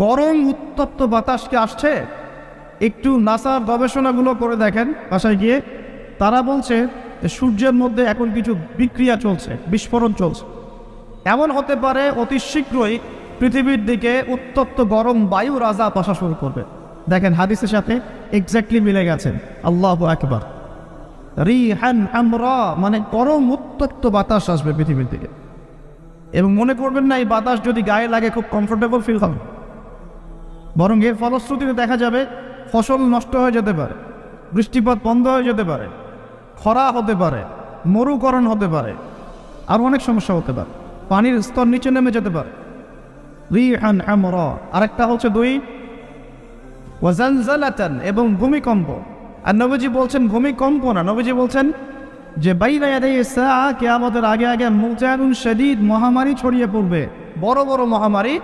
গরম উত্তপ্ত বাতাসকে আসছে। একটু নাসার গবেষণাগুলো করে দেখেন বাসায় গিয়ে, তারা বলছে সূর্যের মধ্যে এখন কিছু বিক্রিয়া চলছে, বিস্ফোরণ চলছে। এমন হতে পারে অতি শীঘ্রই পৃথিবীর দিকে উত্তপ্ত গরম বায়ু রাজা আসা শুরু করবে। দেখেন হাদিসের সাথে এক্স্যাক্টলি মিলে গেছেন। আল্লাহু আকবার। রিহান আমরা, মানে গরম উত্তপ্ত বাতাস আসবে পৃথিবীর দিকে। এবং মনে করবেন না এই বাতাস যদি গায়ে লাগে খুব কমফোর্টেবল ফিল হবে, বরং এর ফলশ্রুতিতে দেখা যাবে ফসল নষ্ট হয়ে যেতে পারে, বৃষ্টিপাত বন্ধ হয়ে যেতে পারে, খরা হতে পারে, মরুকরণ হতে পারে, আর অনেক সমস্যা হতে পারে, পানির স্তর নিচে নেমে যেতে পারে। রিহান আমরা। আরেকটা হচ্ছে 2 ওয়াজালজালাতান, এবং ভূমিকম্প। আর নবীজি বলছেন ভূমিকম্প না, নবীজি বলছেন যে বাইনা ইয়াদাইস সাআ, কিয়ামতের আগে আগে মুজানুন শাদীদ, মহামারী ছড়িয়ে পড়বে, বড় বড় মহামারী।